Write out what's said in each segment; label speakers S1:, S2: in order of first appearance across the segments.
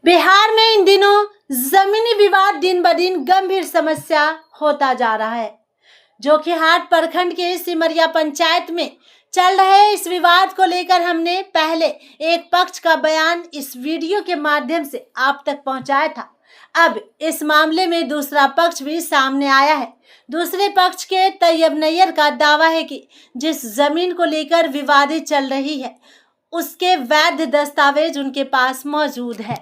S1: बिहार में इन दिनों जमीनी विवाद दिन ब दिन गंभीर समस्या होता जा रहा है। जोकीहाट प्रखंड के सिमरिया पंचायत में चल रहे इस विवाद को लेकर हमने पहले एक पक्ष का बयान इस वीडियो के माध्यम से आप तक पहुंचाया था। अब इस मामले में दूसरा पक्ष भी सामने आया है। दूसरे पक्ष के तैयब नैयर का दावा है कि जिस जमीन को लेकर विवादित चल रही है उसके वैध दस्तावेज उनके पास मौजूद है।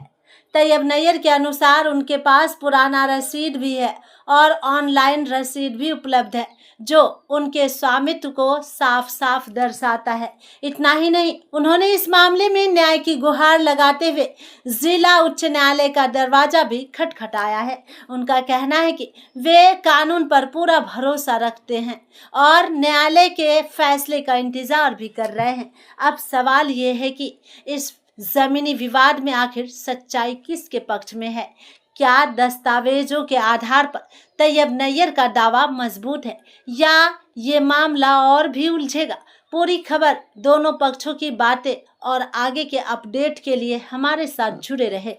S1: तैयब नैयर के अनुसार उनके पास पुराना रसीद भी है और ऑनलाइन रसीद भी उपलब्ध है जो उनके स्वामित्व को साफ साफ दर्शाता है। इतना ही नहीं, उन्होंने इस मामले में न्याय की गुहार लगाते हुए जिला उच्च न्यायालय का दरवाजा भी खटखटाया है। उनका कहना है कि वे कानून पर पूरा भरोसा रखते हैं और न्यायालय के फैसले का इंतजार भी कर रहे हैं। अब सवाल ये है कि इस जमीनी विवाद में आखिर सच्चाई किसके पक्ष में है? क्या दस्तावेजों के आधार पर तैयब नैयर का दावा मजबूत है या ये मामला और भी उलझेगा? पूरी खबर, दोनों पक्षों की बातें और आगे के अपडेट के लिए हमारे साथ जुड़े रहे।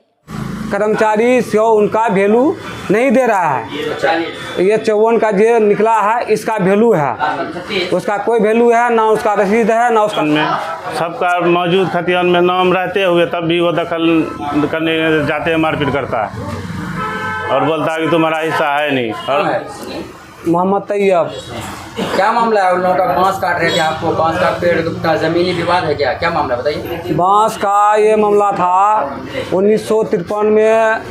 S2: कर्मचारी से उनका वैल्यू नहीं दे रहा है। ये 54 का जो निकला है इसका वैल्यू है, उसका कोई वैल्यू है ना, उसका रसीद है ना उसका
S3: में सबका मौजूद खतियान में नाम रहते हुए तब भी वो दखल करने जाते हैं, मारपीट करता है और बोलता है कि तुम्हारा हिस्सा है नहीं। और
S2: मोहम्मद तैयब।
S4: क्या मामला है? उन लोगों का बांस काट रहे थे आपको, बांस का पेड़ का जमीनी विवाद है क्या मामला बताइए।
S2: बांस का ये मामला था 1953 में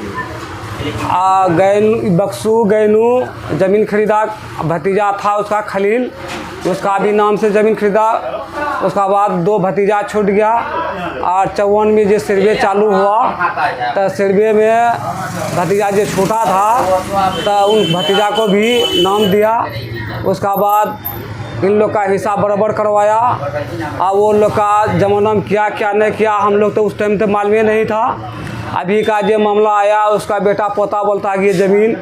S2: बक्सू गैनू ज़मीन खरीदा, भतीजा था उसका खलील, उसका भी नाम से ज़मीन खरीदा। उसका बाद 2 भतीजा छूट गया और 54 में जो सर्वे चालू हुआ तो सर्वे में भतीजा जो छूटा था तो उन भतीजा को भी नाम दिया। उसका बाद इन लोग का हिसाब बराबर करवाया और वो लोग का जमाना में क्या नहीं किया हम लोग तो उस टाइम तो मालूम ही नहीं था। अभी का जो मामला आया उसका बेटा पोता बोलता है कि ये ज़मीन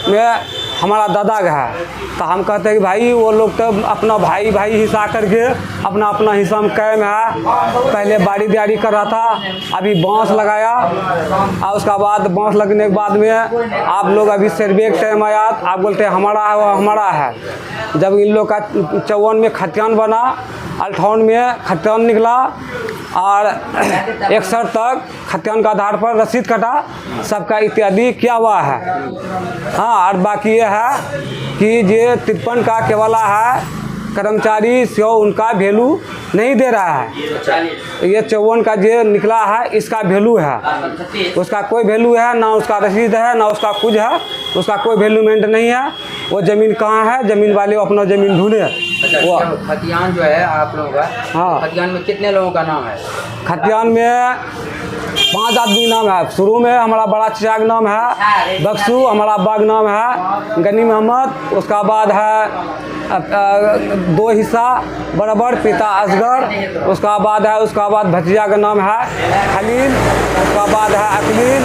S2: में हमारा दादा का है, तो हम कहते हैं कि भाई वो लोग तो अपना भाई हिस्सा करके अपना हिस्सा में कायम है। पहले बाड़ी दियाड़ी कर रहा था, अभी बांस लगाया और उसका बाद बांस लगने के बाद में आप लोग अभी सर्वे के टाइम आया, आप बोलते हैं हमारा है, वो हमारा है। जब इन लोग का 54 में खतियान बना, 58 में खतियान निकला और 61 तक खतियान का आधार पर रसीद कटा, सबका इत्यादि किया हुआ है। हाँ, और बाकी ये है कि ये 53 का केवला है, कर्मचारी से उनका वैल्यू नहीं दे रहा है। ये 54 का जो निकला है इसका वैल्यू है, उसका कोई वैल्यू है ना, उसका रसीद है ना उसका कुछ है, उसका कोई वैल्यूमेंट नहीं है। वो ज़मीन कहाँ है, ज़मीन वाले अपना ज़मीन ढूंढे।
S4: वो खतियान जो है आप लोगों का,
S2: हाँ,
S4: खतियान में कितने लोगों का नाम है?
S2: खतियान में 5 आदमी नाम है। शुरू में हमारा बड़ा चचा का नाम है बक्सू, हमारा अब्बा का नाम है गनी मोहम्मद। उसका बाद है 2 हिस्सा बराबर पिता असगर। उसका बाद भतीजा का नाम है खलील। उसका बाद है अकलील।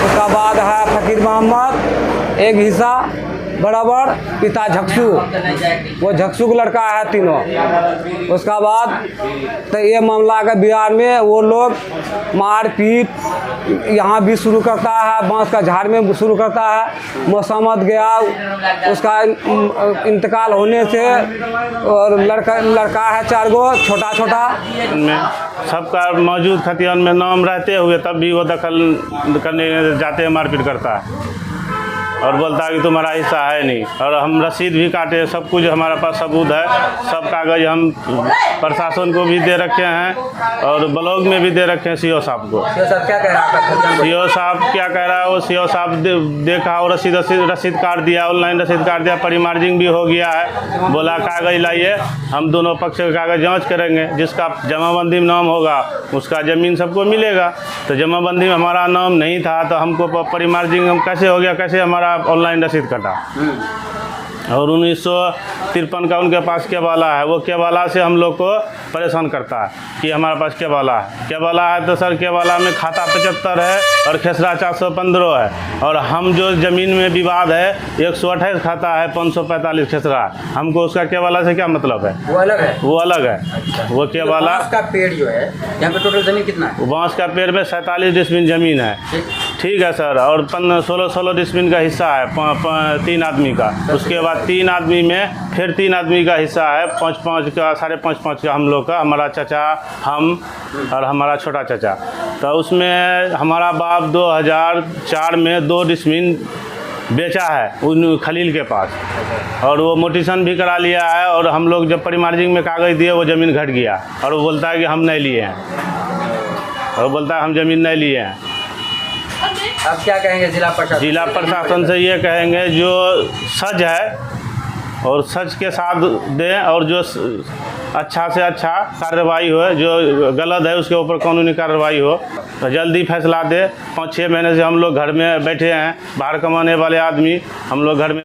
S2: उसका बाद है फकीर मोहम्मद, 1 हिस्सा बराबर पिता झक्सू, वो झक्सू का लड़का है तीनों। उसका बाद तो ये मामला का बिहार में वो लोग मारपीट यहाँ भी शुरू करता है, बांस का झाड़ में शुरू करता है। मौसमत गया, उसका इंतकाल होने से और लड़का है 4 गो छोटा
S3: में सबका मौजूद खतियान में नाम रहते हुए तब भी वो दखल करने जाते हैं, मारपीट करता है और बोलता है कि तुम्हारा हिस्सा है नहीं। और हम रसीद भी काटे, सब कुछ हमारे पास सबूत है, सब कागज़ हम प्रशासन को भी दे रखे हैं और ब्लॉक में भी दे रखे हैं सीओ साहब को।
S4: सीओ साहब क्या कह रहा है?
S3: सीओ साहब क्या कह रहा है? वो सीओ साहब देखा और रसीद काट दिया, ऑनलाइन रसीद काट दिया, परिमार्जिंग भी हो गया है। बोला कागज़ लाइए, हम दोनों पक्ष के कागज़ जाँच करेंगे, जिसका जमाबंदी में नाम होगा उसका ज़मीन सबको मिलेगा। तो जमाबंदी में हमारा नाम नहीं था तो हमको परिमार्जिंग कैसे हो गया, कैसे हमारा ऑनलाइन रसीद कटा? और 1953 का उनके पास केवाला है। वो केवाला से हम लोग को परेशान करता है कि हमारे पास केवाला है। केवाला है तो सर केवाला में खाता 75 है और खेसरा 415 है। और हम जो ज़मीन में विवाद है 128 खाता है, 545 खेसरा है। हमको उसका केवाला से क्या मतलब है?
S4: वो अलग है।
S3: वो अलग है।
S4: अच्छा।
S3: वो केवाला
S4: बांस का पेड़ जो है यहाँ पे टोटल जमीन कितना है?
S3: बांस का पेड़ में 47 डिसमिन ज़मीन है। ठीक है सर। और 16 डिसमिन का हिस्सा है 3 आदमी का। उसके बाद 3 आदमी में फिर 3 आदमी का हिस्सा है 5-5 का, 5.5 का हम लोग का, हमारा चाचा, हम और हमारा छोटा चाचा। तो उसमें हमारा बाप 2004 में 2 डिसमिन बेचा है उन खलील के पास, और वो मोटिशन भी करा लिया है। और हम लोग जब परिमार्जिंग में कागज़ दिए वो ज़मीन घट गया, और वो बोलता है कि हम नहीं लिए हैं, और बोलता है हम ज़मीन नहीं लिए हैं।
S4: अब क्या कहेंगे जिला प्रशासन?
S3: जिला प्रशासन से ये कहेंगे जो सच है और सच के साथ दें, और जो अच्छा से अच्छा कार्रवाई हो, जो गलत है उसके ऊपर कानूनी कार्रवाई हो, तो जल्दी फैसला दे। 5-6 महीने से हम लोग घर में बैठे हैं, बाहर कमाने वाले आदमी, हम लोग घर में